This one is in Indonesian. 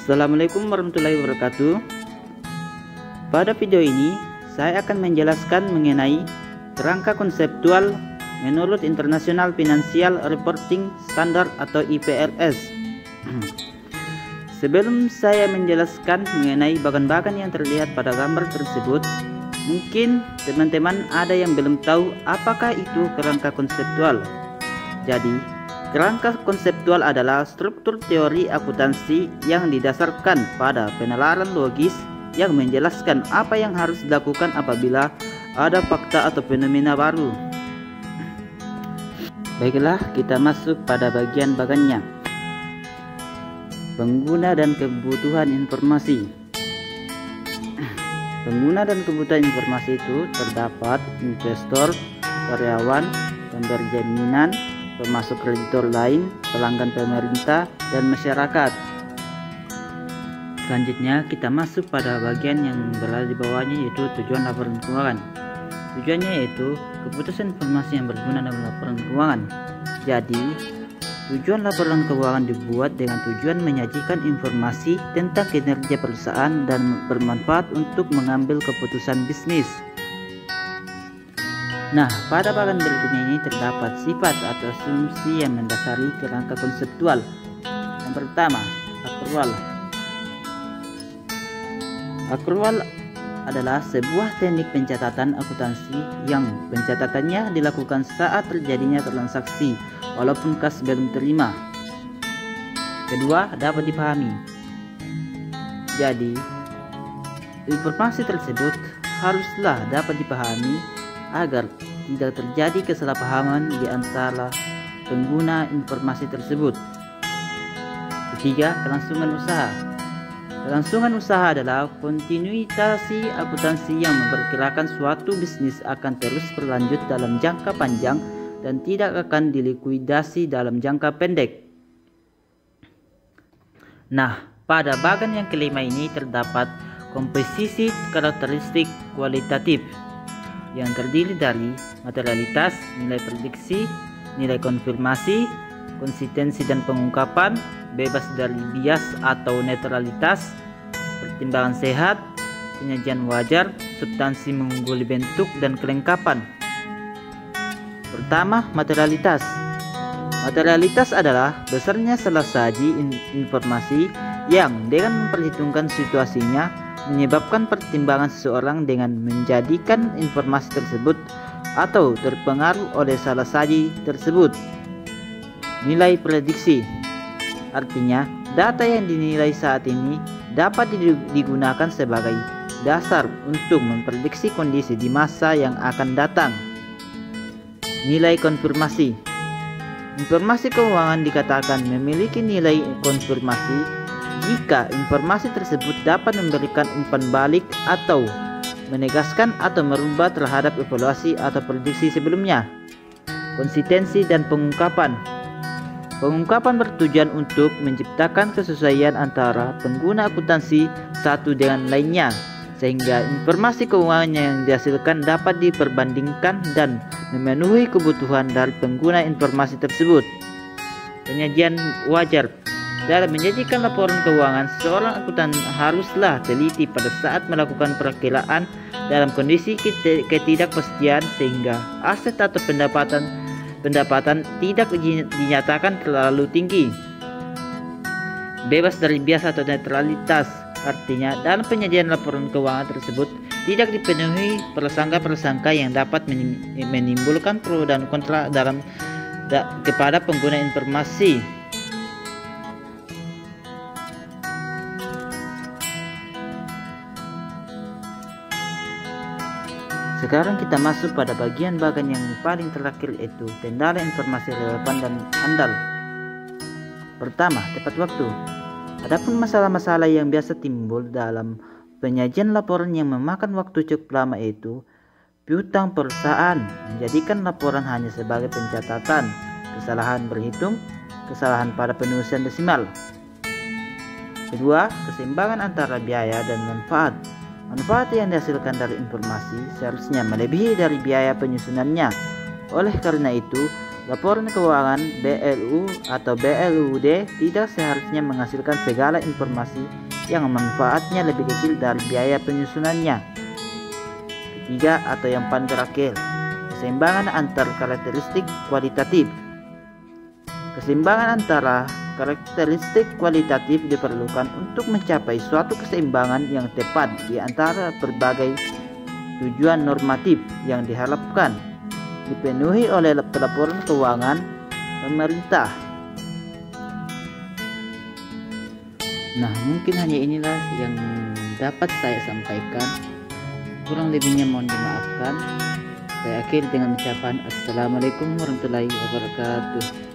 Assalamualaikum warahmatullahi wabarakatuh. Pada video ini saya akan menjelaskan mengenai kerangka konseptual menurut International Financial Reporting Standard atau IFRS. Sebelum saya menjelaskan mengenai bagan-bagan yang terlihat pada gambar tersebut, mungkin teman-teman ada yang belum tahu apakah itu kerangka konseptual. Jadi, kerangka konseptual adalah struktur teori akuntansi yang didasarkan pada penalaran logis yang menjelaskan apa yang harus dilakukan apabila ada fakta atau fenomena baru. Baiklah, kita masuk pada bagian-bagannya. Pengguna dan kebutuhan informasi. Pengguna dan kebutuhan informasi itu terdapat investor, karyawan, pemberi jaminan, pemasok kreditor lain, pelanggan pemerintah, dan masyarakat. Selanjutnya kita masuk pada bagian yang berada di bawahnya, yaitu tujuan laporan keuangan. Tujuannya yaitu keputusan informasi yang berguna dalam laporan keuangan. Jadi, tujuan laporan keuangan dibuat dengan tujuan menyajikan informasi tentang kinerja perusahaan dan bermanfaat untuk mengambil keputusan bisnis. Nah, pada bagian berikutnya ini terdapat sifat atau asumsi yang mendasari kerangka konseptual. Yang pertama, akrual. Akrual adalah sebuah teknik pencatatan akuntansi yang pencatatannya dilakukan saat terjadinya transaksi walaupun kas belum terima. Kedua, dapat dipahami. Jadi, informasi tersebut haruslah dapat dipahami agar tidak terjadi kesalahpahaman di antara pengguna informasi tersebut. Ketiga, kelangsungan usaha. Kelangsungan usaha adalah kontinuitas akuntansi yang memperkirakan suatu bisnis akan terus berlanjut dalam jangka panjang dan tidak akan dilikuidasi dalam jangka pendek. Nah, pada bagian yang kelima ini terdapat komposisi karakteristik kualitatif yang terdiri dari materialitas, nilai prediksi, nilai konfirmasi, konsistensi dan pengungkapan, bebas dari bias atau netralitas, pertimbangan sehat, penyajian wajar, substansi mengungguli bentuk, dan kelengkapan. Pertama, materialitas. Materialitas adalah besarnya salah saji informasi yang dengan memperhitungkan situasinya menyebabkan pertimbangan seseorang dengan menjadikan informasi tersebut atau terpengaruh oleh salah saji tersebut. Nilai prediksi artinya data yang dinilai saat ini dapat digunakan sebagai dasar untuk memprediksi kondisi di masa yang akan datang. Nilai konfirmasi. Informasi keuangan dikatakan memiliki nilai konfirmasi jika informasi tersebut dapat memberikan umpan balik atau menegaskan atau merubah terhadap evaluasi atau prediksi sebelumnya. Konsistensi dan pengungkapan. Pengungkapan bertujuan untuk menciptakan kesesuaian antara pengguna akuntansi satu dengan lainnya, sehingga informasi keuangan yang dihasilkan dapat diperbandingkan dan memenuhi kebutuhan dari pengguna informasi tersebut. Penyajian wajar. Dalam menyajikan laporan keuangan, seorang akuntan haruslah teliti pada saat melakukan perakiraan dalam kondisi ketidakpastian sehingga aset atau pendapatan tidak dinyatakan terlalu tinggi. Bebas dari bias atau netralitas, artinya dalam penyajian laporan keuangan tersebut tidak dipenuhi prasangka-prasangka yang dapat menimbulkan pro dan kontra kepada pengguna informasi. Sekarang kita masuk pada bagian-bagian yang paling terakhir, yaitu kendala informasi relevan dan andal. Pertama, tepat waktu. Adapun masalah-masalah yang biasa timbul dalam penyajian laporan yang memakan waktu cukup lama, yaitu piutang perusahaan, menjadikan laporan hanya sebagai pencatatan, kesalahan berhitung, kesalahan pada penulisan desimal. Kedua, keseimbangan antara biaya dan manfaat. Manfaat yang dihasilkan dari informasi seharusnya melebihi dari biaya penyusunannya. Oleh karena itu, Laporan keuangan BLU atau BLUD tidak seharusnya menghasilkan segala informasi yang manfaatnya lebih kecil dari biaya penyusunannya. Ketiga atau yang paling terakhir, keseimbangan antar karakteristik kualitatif. Keseimbangan antara karakteristik kualitatif diperlukan untuk mencapai suatu keseimbangan yang tepat di antara berbagai tujuan normatif yang diharapkan dipenuhi oleh laporan keuangan pemerintah. Nah, mungkin hanya inilah yang dapat saya sampaikan. Kurang lebihnya mohon dimaafkan. Saya akhiri dengan ucapan Assalamualaikum warahmatullahi wabarakatuh.